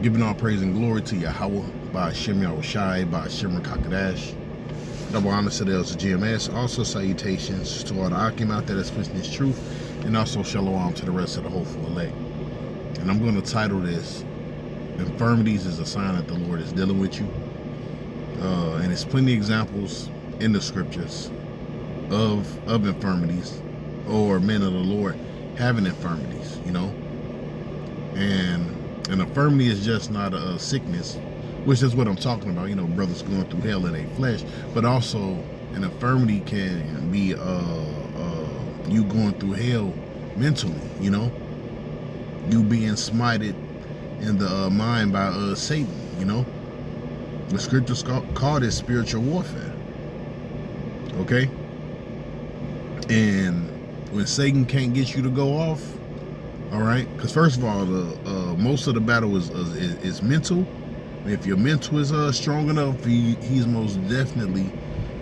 Giving all praise and glory to Yahweh, by Hashem Yahushai, by Hashem Kakadash. Double honor to the GMS. Also salutations to all the Akim out there that's pushing this truth. And also shalom to the rest of the hopeful elect. And I'm going to title this, Infirmities is a Sign that the Lord is dealing with you. And there's plenty of examples in the scriptures of infirmities, or men of the Lord having infirmities, you know. And an infirmity is just not a sickness, which is what I'm talking about, you know, brothers going through hell in their flesh. But also an infirmity can be you going through hell mentally, you know, you being smited in the mind by Satan, you know. The scriptures call this spiritual warfare, okay? And when Satan can't get you to go off, all right, because first of all, most of the battle is mental. If your mental is strong enough, he's most definitely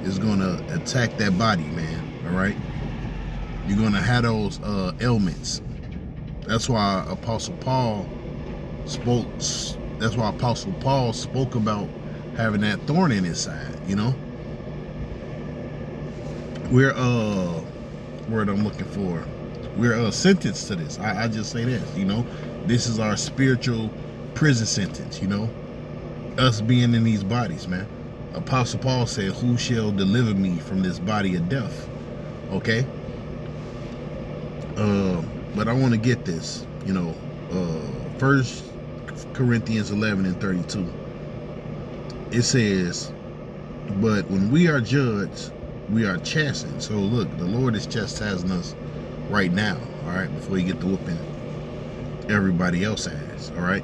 is going to attack that body, man, all right? You're going to have those ailments. That's why Apostle Paul spoke about having that thorn in his side, you know? We're word I'm looking for. We're sentenced to this. I just say this, you know. This is our spiritual prison sentence, you know. Us being in these bodies, man. Apostle Paul said, "Who shall deliver me from this body of death?" Okay. But I want to get this, you know. 1 Corinthians 11:32. It says, "But when we are judged, we are chastened." So look, the Lord is chastising us right now, all right, before you get to whooping everybody else ass, all right?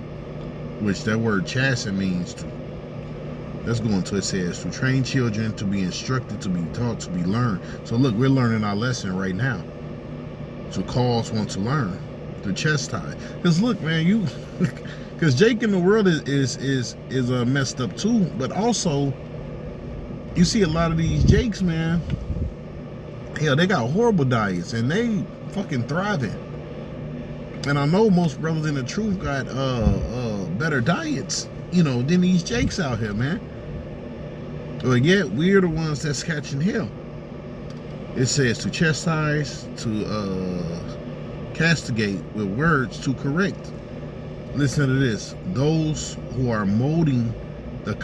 Which that word chasten means to, let's go into it, says to train children, to be instructed, to be taught, to be learned. So look, we're learning our lesson right now. To cause one to learn, to chastise. Because look, man, you, because Jake in the world is messed up too. But also, you see a lot of these Jakes, man. Hell, they got horrible diets and they fucking thriving. And I know most brothers in the truth got better diets, you know, than these Jakes out here, man. But yet we're the ones that's catching hell. It says to chastise, to castigate with words, to correct. Listen to this. Those who are molding the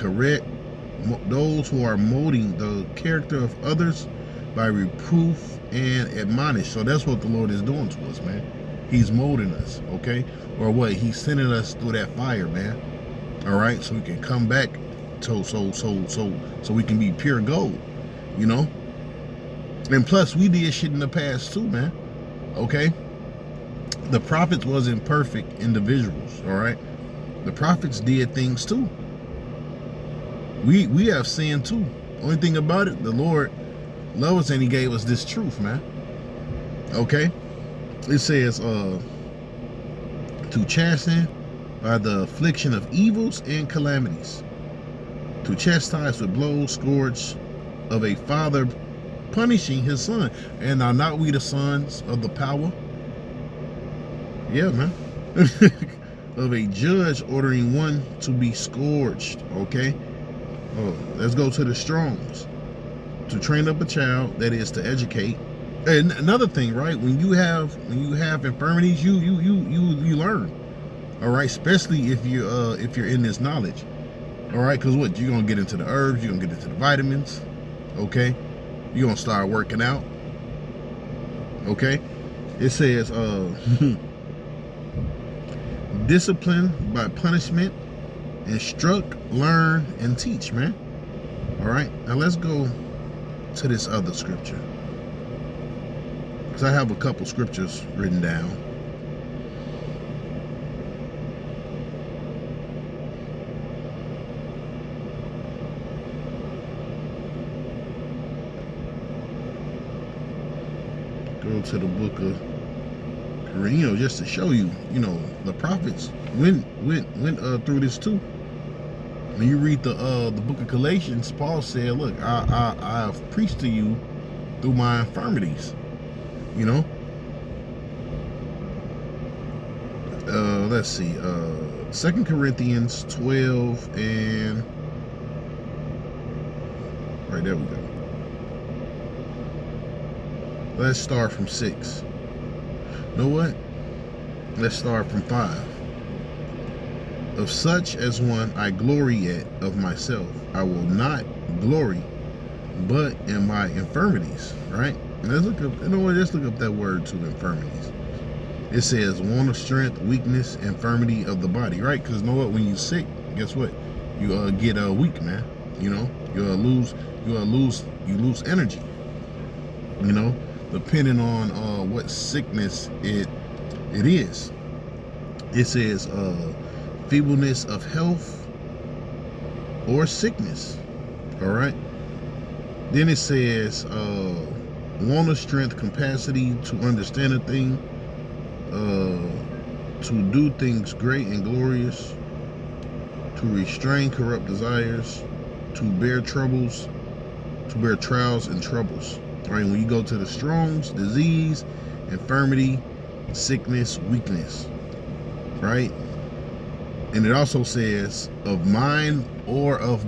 character of others by reproof and admonish. So that's what the Lord is doing to us, man. He's molding us, okay? Or what? He's sending us through that fire, man. All right, so we can come back so we can be pure gold, you know. And plus, we did shit in the past too, man. Okay? The prophets wasn't perfect individuals, all right? The prophets did things too. We have sinned too. Only thing about it, the Lord loved us and he gave us this truth, man. Okay? It says, to chasten by the affliction of evils and calamities. To chastise with blows, scourge of a father punishing his son. And are not we the sons of the power? Yeah, man. Of a judge ordering one to be scourged. Okay. Oh, let's go to the Strongs. To train up a child, that is to educate. And another thing, right? When you have infirmities, you learn. All right, especially if you're in this knowledge. All right, because what, you're gonna get into the herbs, you're gonna get into the vitamins. Okay. You're gonna start working out. Okay. It says discipline by punishment, instruct, learn, and teach, man. All right, now let's go to this other scripture, because I have a couple scriptures written down. Go to the book of, you know, just to show you, you know, the prophets went through this too. When you read the book of Galatians, Paul said, "Look, I have preached to you through my infirmities." You know. Let's see. 2 Corinthians 12 and right there we go. Let's start from 6. You know what? Let's start from 5. Of such as one I glory yet of myself, I will not glory, but in my infirmities. Right? And let's look up. You know what? Let's look up that word too. Infirmities. It says want of strength, weakness, infirmity of the body. Right? Because you know what? When you're sick, guess what? You get weak, man. You know, you lose energy. You know, depending on what sickness it is. It says feebleness of health or sickness. All right. Then it says want of strength, capacity to understand a thing, to do things great and glorious, to restrain corrupt desires, to bear trials and troubles. All right. When you go to the Strong's, disease, infirmity, sickness, weakness. Right? And it also says of mind or of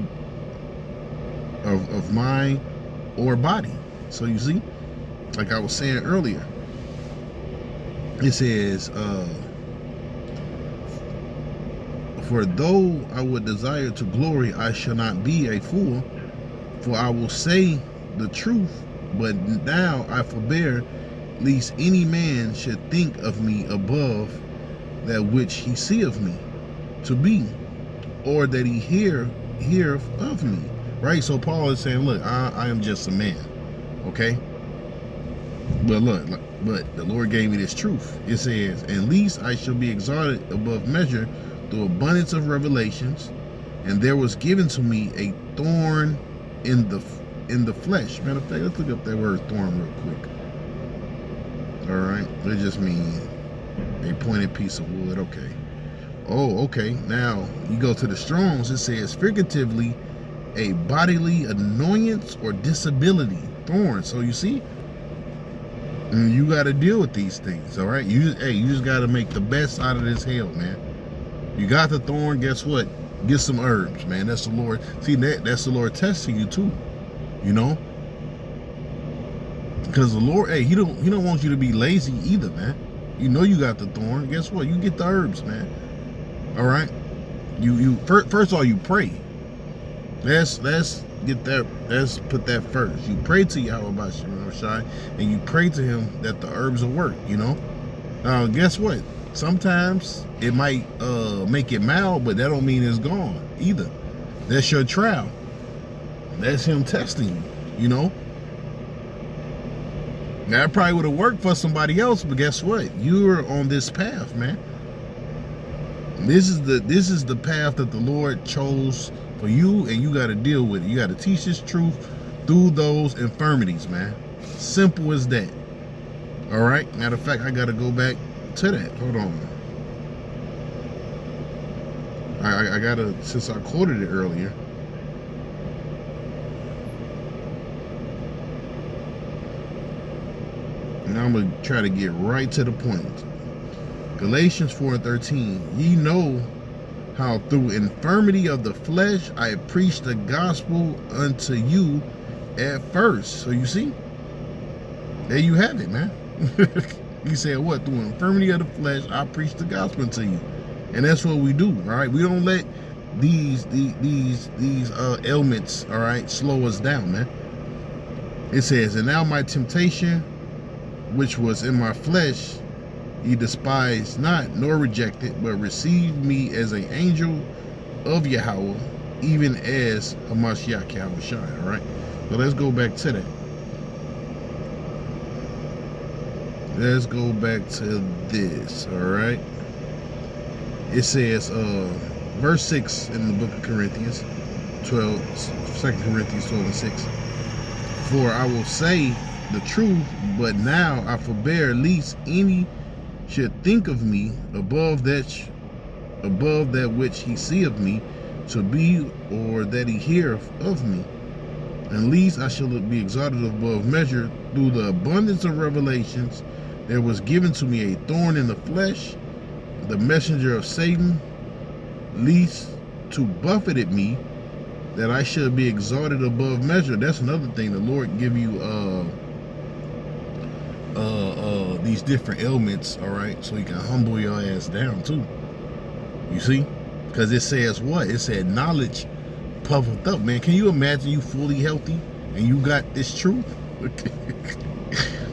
mind or body. So you see, like I was saying earlier, it says for though I would desire to glory, I shall not be a fool, for I will say the truth, but now I forbear, lest any man should think of me above that which he seeth me to be, or that he heareth of me. Right? So Paul is saying, look, I am just a man. Okay? But look, but the Lord gave me this truth. It says, at least I shall be exalted above measure through abundance of revelations, and there was given to me a thorn in the flesh. Matter of fact, let's look up that word thorn real quick. All right? It just means a pointed piece of wood. Okay. Oh, okay. Now you go to the Strong's. It says figuratively a bodily annoyance or disability. Thorn. So you see, you got to deal with these things. All right. You just got to make the best out of this hell, man. You got the thorn. Guess what? Get some herbs, man. That's the Lord. See, that's the Lord testing you too. You know, because the Lord, he don't want you to be lazy either, man. You know you got the thorn. Guess what? You get the herbs, man. All right. You first of all, you pray. Let's get that. Let's put that first. You pray to Yahweh Shai, and you pray to Him that the herbs will work. You know. Now, guess what? Sometimes it might make it mild, but that don't mean it's gone either. That's your trial. That's Him testing you. You know. Now, it probably would have worked for somebody else, but guess what? You're on this path, man. This is the path that the Lord chose for you, and you got to deal with it. You got to teach this truth through those infirmities, man. Simple as that. All right. Matter of fact, I got to go back to that. Hold on. I gotta, since I quoted it earlier. Now I'm going to try to get right to the point. Galatians 4:13. Ye know how through infirmity of the flesh I preached the gospel unto you at first. So you see, there you have it, man. He said what? Through infirmity of the flesh I preached the gospel unto you. And that's what we do, all right? We don't let these ailments, all right, slow us down, man. It says, and now my temptation, which was in my flesh, ye despised not, nor rejected, but received me as an angel of Yahweh, even as Hamashiach Yahweh Shai. All right. So let's go back to that. Let's go back to this. All right. It says, verse 6 in the book of Corinthians, 2 Corinthians 12 and 6. For I will say the truth, but now I forbear lest any should think of me above that which he seeth me to be, or that he heareth of me. And lest I shall be exalted above measure through the abundance of revelations. There was given to me a thorn in the flesh, the messenger of Satan, least to buffet at me, that I should be exalted above measure. That's another thing. The Lord give you these different ailments, all right, so he can humble your ass down too. You see? Because it says what? It said knowledge puffeth up, man. Can you imagine you fully healthy and you got this truth?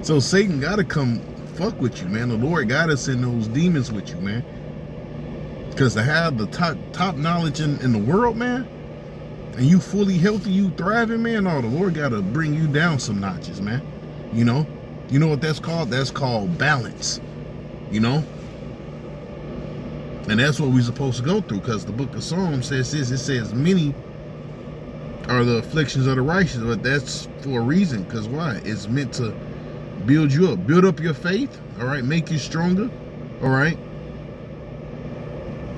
So Satan gotta come fuck with you, man. The Lord gotta send those demons with you, man. Because to have the top knowledge in the world, man, and you fully healthy, you thriving, man, no, the Lord gotta bring you down some notches, man. You know what that's called? That's called balance. You know? And that's what we're supposed to go through, because the book of Psalms says this. It says many are the afflictions of the righteous, but that's for a reason. Because why? It's meant to build you up, build up your faith, all right, make you stronger, all right.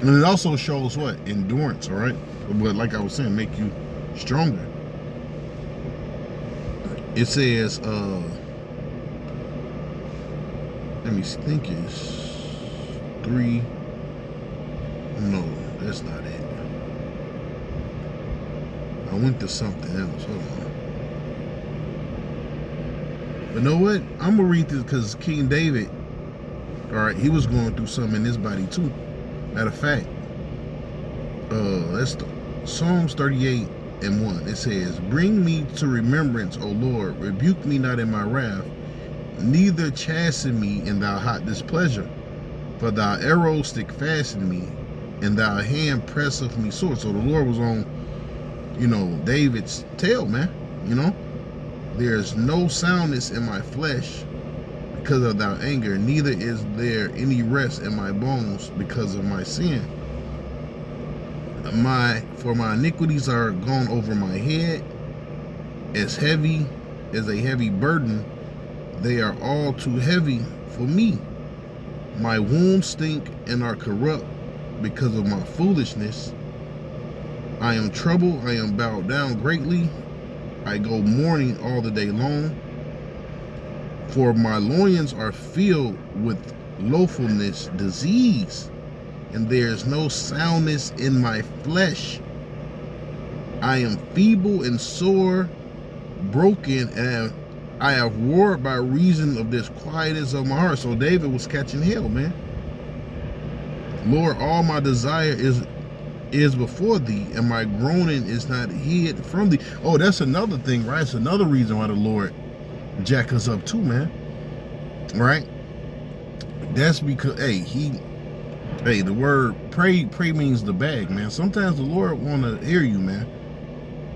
And it also shows what? Endurance, all right. But like I was saying, make you stronger. It says, let me think, it's 3. No, that's not it. I went to something else. Hold on. But know what? I'm gonna read this because King David, all right, he was going through something in his body too. Matter of fact, that's the Psalms 38:1. It says, "Bring me to remembrance, O Lord. Rebuke me not in my wrath, neither chasten me in thy hot displeasure. For thy arrows stick fast in me, and thy hand presseth me sore." So the Lord was on, David's tail, man. There's no soundness in my flesh because of thy anger, neither is there any rest in my bones because of my sin. For my iniquities are gone over my head, as heavy as a heavy burden. They are all too heavy for me. My wounds stink and are corrupt because of my foolishness. I am troubled, I am bowed down greatly. I go mourning all the day long. For my loins are filled with loathfulness, disease, and there is no soundness in my flesh. I am feeble and sore, broken, and I have warred by reason of this quietness of my heart. So David was catching hell, man. Lord, all my desire is before thee, and my groaning is not hid from thee. Oh, that's another thing, right? It's another reason why the Lord jack us up too, man. Right? That's because, the word pray means the bag, man. Sometimes the Lord want to hear you, man.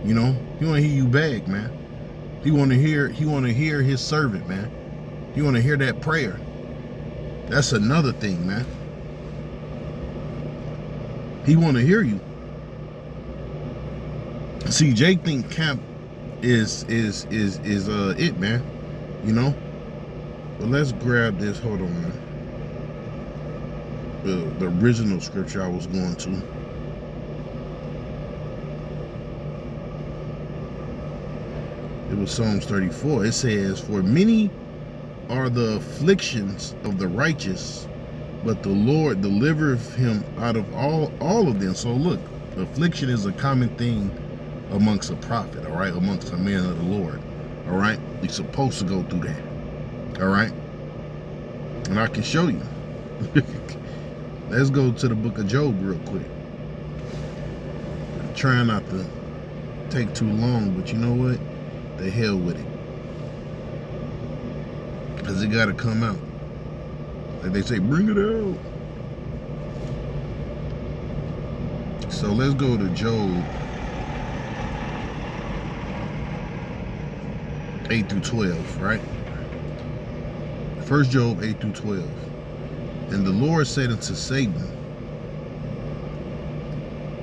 He want to hear you beg, man. He want to hear his servant, man. He want to hear that prayer. That's another thing, man. He want to hear you. See, Jake think camp is it, man. But let's grab this. Hold on. The original scripture I was going to. It was Psalms 34. It says, "For many are the afflictions of the righteous, but the Lord delivereth him out of all of them." So look, affliction is a common thing amongst a prophet, all right, amongst a man of the Lord, all right. You're supposed to go through that, all right. And I can show you. Let's go to the book of Job real quick. I'm trying not to take too long, but you know what? The hell with it, because it got to come out. Like they say, bring it out. So let's go to Job 8 through 12, right? First Job 8 through 12. "And the Lord said unto Satan,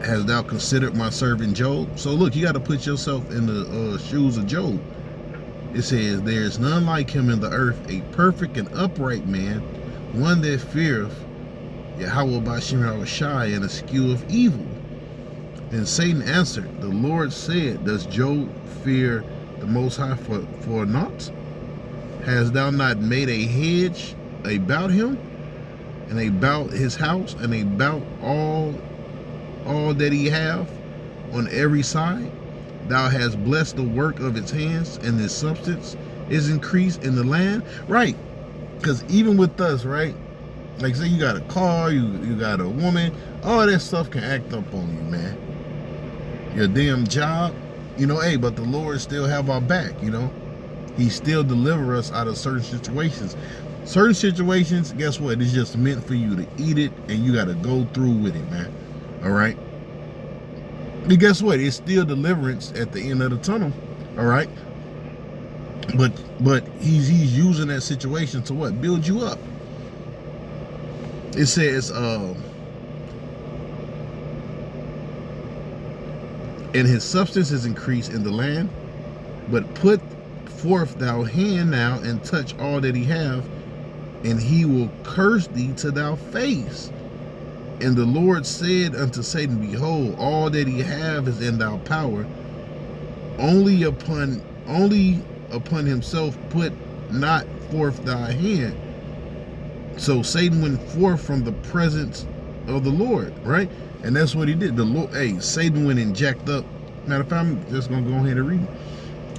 Hast thou considered my servant Job?" So look, you got to put yourself in the shoes of Job. It says, "There is none like him in the earth, a perfect and upright man, one that feareth Yahweh Bashim Yahushai, and escheweth evil." Then Satan answered, "The Lord said, Does Job fear the Most High for naught? Hast thou not made a hedge about him, and about his house, and about all all that he have on every side. Thou hast blessed the work of its hands, and his substance is increased in the land. Right. Because even with us, right? Like say you got a car, you got a woman, all that stuff can act up on you, man. Your damn job, hey, but the Lord still have our back, He still deliver us out of certain situations. Certain situations, guess what? It's just meant for you to eat it, and you got to go through with it, man. All right? But guess what? It's still deliverance at the end of the tunnel. All right? But he's using that situation to what? Build you up. It says, and his substance is increased in the land, but put forth thou hand now and touch all that he have, and he will curse thee to thy face. And the Lord said unto Satan, behold, all that he have is in thy power. Only upon himself put not forth thy hand. So Satan went forth from the presence of the Lord, right? And that's what he did. The Lord, Satan went and jacked up. Matter of fact, I'm just gonna go ahead and read it.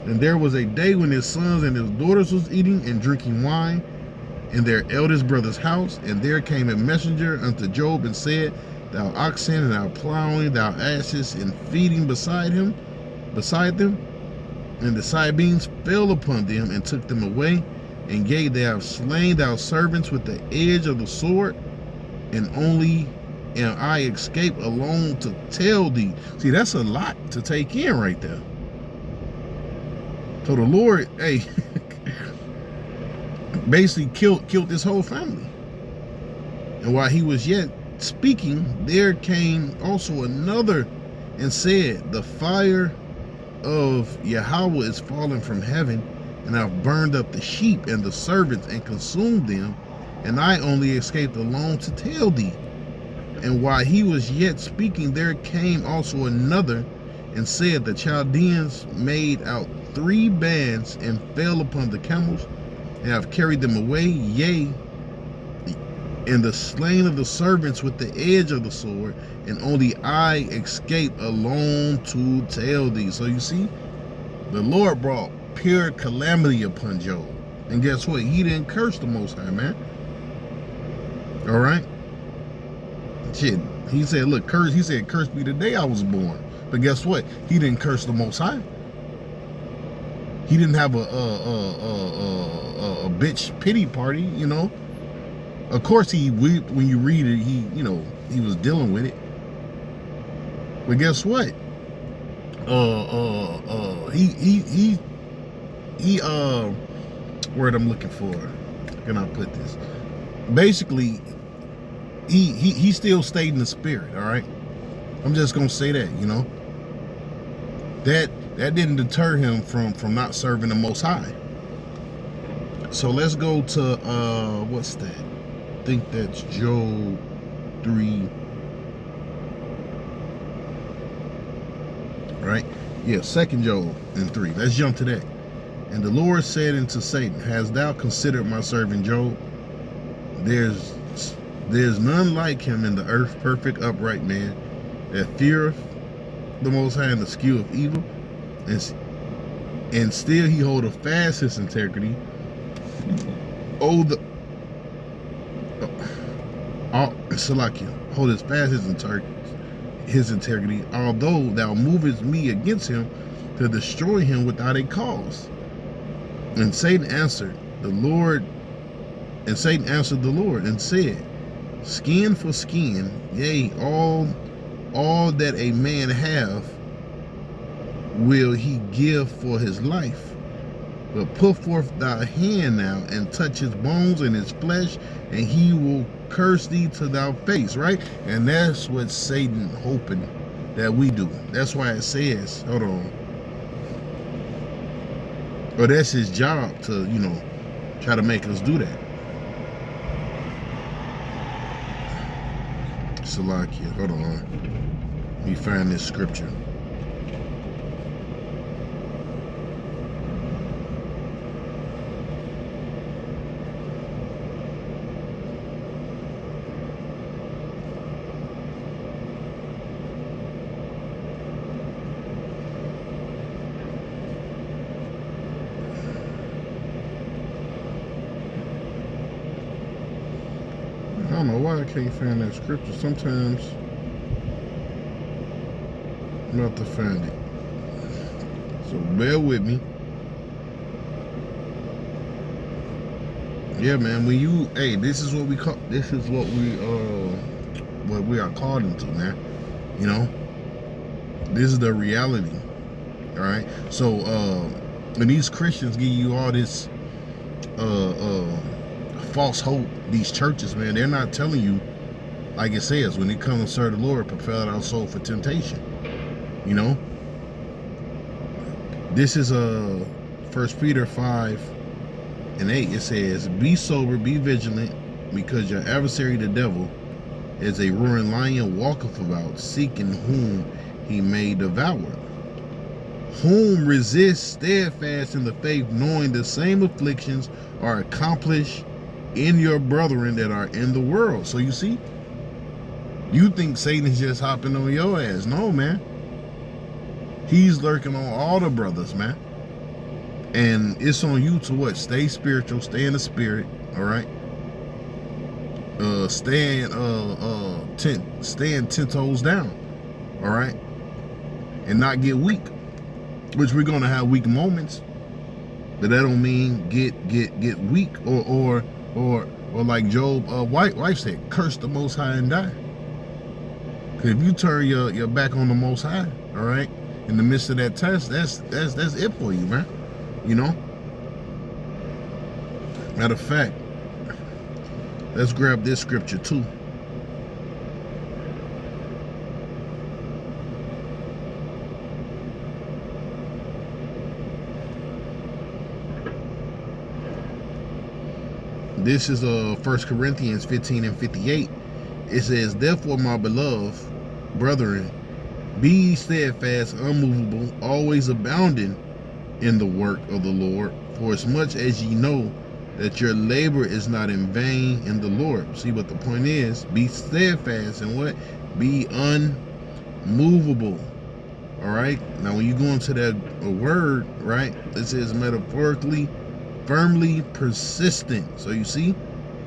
And there was a day when his sons and his daughters was eating and drinking wine in their eldest brother's house, and there came a messenger unto Job and said, thou oxen and thou plowing, thou asses and feeding beside them, and the Sabeans fell upon them and took them away, and they have slain thy servants with the edge of the sword, and only am I escape alone to tell thee. See, that's a lot to take in right there. So the Lord, basically killed this whole family. And while he was yet speaking, there came also another and said, the fire of Yahweh is fallen from heaven, and I've burned up the sheep and the servants and consumed them, and I only escaped alone to tell thee. And while he was yet speaking, there came also another and said, the Chaldeans made out 3 bands and fell upon the camels, and have carried them away, yea, and the slain of the servants with the edge of the sword, and only I escape alone to tell thee. So you see, the Lord brought pure calamity upon Job. And guess what? He didn't curse the Most High, man. All right? Shit. He said, look, curse me the day I was born. But guess what? He didn't curse the Most High. He didn't have a bitch pity party, Of course he wept when you read it, he was dealing with it. But guess what? He word I'm looking for. How can I put this? Basically, he still stayed in the spirit, all right? I'm just gonna say that, That didn't deter him from not serving the Most High. So let's go to what's that? I think that's Job 3. Right? Yeah, 2nd Job and 3. Let's jump to that. And the Lord said unto Satan, hast thou considered my servant Job? There's none like him in the earth, perfect, upright man, that feareth the Most High and escheweth evil, and still he holdeth fast his integrity. Salakia, holdeth fast his integrity, although thou movest me against him to destroy him without a cause. And Satan answered the Lord and said, skin for skin, yea, all that a man have will he give for his life. But put forth thy hand now and touch his bones and his flesh, and he will curse thee to thy face, right? And that's what Satan hoping that we do. That's why it says, hold on. Or that's his job to, try to make us do that. Salakia, hold on. Let me find this scripture. know why I can't find that scripture. Sometimes I'm about to find it. So bear with me. Yeah, man. When you, hey, this is what we call. This is what we are called into, man. You know, this is the reality. All right. So when these Christians give you all this false hope, these churches, man, they're not telling you, like it says, when it comes to serve the Lord, prepare our soul for temptation. You know, this is 1 Peter 5:8. It says, "Be sober, be vigilant, because your adversary, the devil, is a roaring lion, walketh about, seeking whom he may devour. Whom resist steadfast in the faith, knowing the same afflictions are accomplished in your brethren that are in the world." So you see, you think Satan is just hopping on your ass. No, man. He's lurking on all the brothers, man. And it's on you to what? Stay spiritual, stay in the spirit, all right? Staying 10 toes down, all right? And not get weak. Which we're gonna have weak moments, but that don't mean get weak or like Job wife said, curse the Most High and die. Because if you turn your back on the Most High, all right, in the midst of that test, that's it for you, man. You know. Matter of fact, let's grab this scripture too. This is 1 Corinthians 15:58. It says, "Therefore, my beloved brethren, be ye steadfast, unmovable, always abounding in the work of the Lord, for as much as ye know that your labor is not in vain in the Lord." See what the point is? Be steadfast and what? Be unmovable. All right. Now, when you go into that word, right, it says metaphorically, firmly persistent. So you see,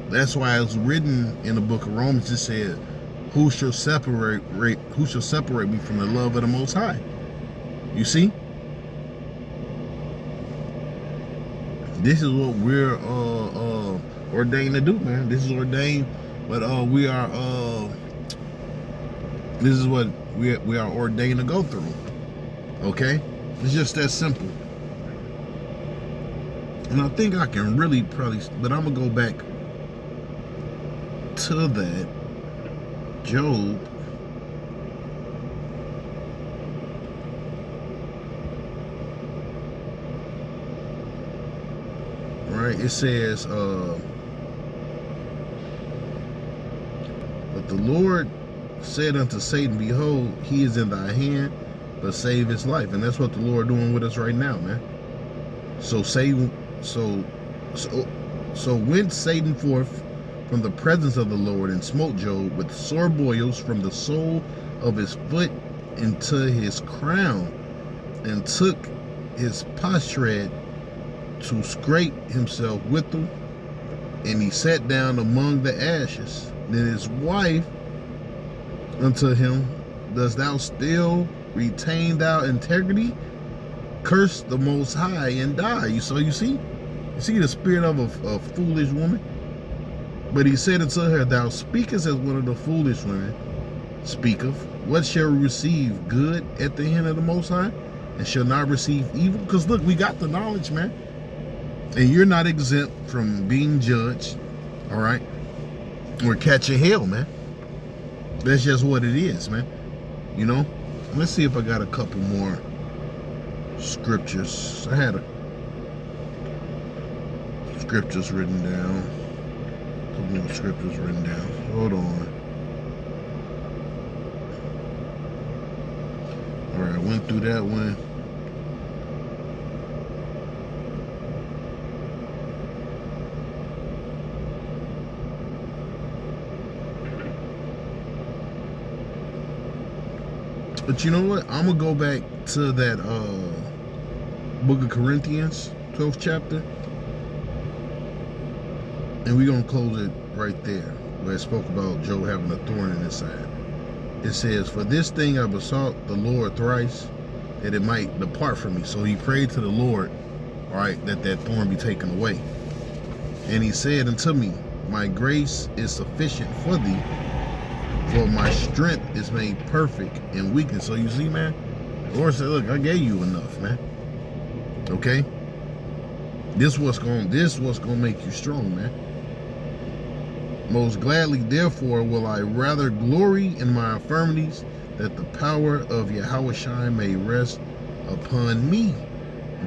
that's why it's written in the book of Romans. It said, who shall separate me from the love of the Most High? You see, this is what we're ordained to do, man. This is ordained, but we are this is what we are ordained to go through. Okay, it's just that simple. And I think I can really probably, but I'm gonna go back to that Job. Right, it says, but the Lord said unto Satan, behold, he is in thy hand, but save his life. And that's what the Lord doing with us right now, man. So Satan, so went Satan forth from the presence of the Lord and smote Job with sore boils from the sole of his foot into his crown, and took his potsherd to scrape himself with them, and he sat down among the ashes. Then his wife unto him, dost thou still retain thou integrity? Curse the Most High and die. So you see the spirit of a foolish woman. But he said unto her, thou speakest as one of the foolish women speaketh. What shall we receive good at the hand of the Most High, and shall not receive evil? Because look, we got the knowledge, man. And you're not exempt from being judged, all right? Or catching hell, man. That's just what it is, man. You know? Let's see if I got a couple more scriptures. I had scriptures written down. A couple more scriptures written down. Hold on. All right, I went through that one. But you know what? I'm going to go back to that book of Corinthians, 12th chapter. And we're going to close it right there. where it spoke about Job having a thorn in his side. It says, "For this thing I besought the Lord thrice, that it might depart from me." So he prayed to the Lord, all right, that thorn be taken away. And he said unto me, "My grace is sufficient for thee, for my strength is made perfect in weakness." So you see, man, the Lord said, look, I gave you enough, man. Okay? This what's gonna make you strong, man. "Most gladly, therefore, will I rather glory in my infirmities, that the power of Yahushua may rest upon me.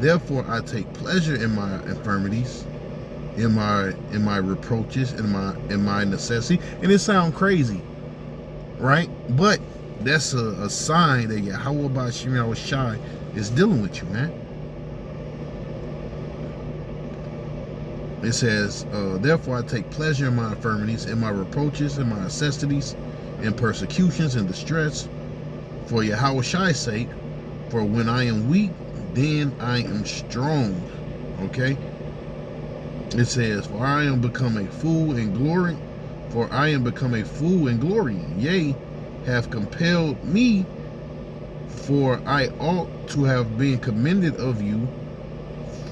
Therefore I take pleasure in my infirmities, in my reproaches, in my necessity." And it sounds crazy, right? But that's a sign that Yahushua is dealing with you, man. It says, "Therefore I take pleasure in my infirmities, in my reproaches, in my necessities, in persecutions, and distress, for Yahushua's sake. For when I am weak, then I am strong." Okay? It says, "For I am become a fool in glory, for I am become a fool in glory. Yea, have compelled me, for I ought to have been commended of you,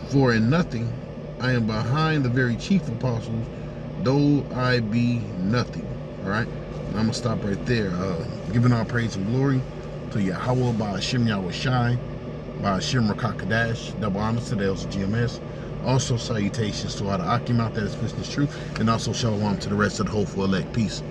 for in nothing I am behind the very chief apostles, though I be nothing." All right, and I'm gonna stop right there. Giving all praise and glory to Yahweh by Hashem Yahushai, by Hashem Rakakadash. Double honors to the elders of GMS. Also salutations to all the Akim out there that's listening is true, and also shalom to the rest of the hopeful elect. Peace.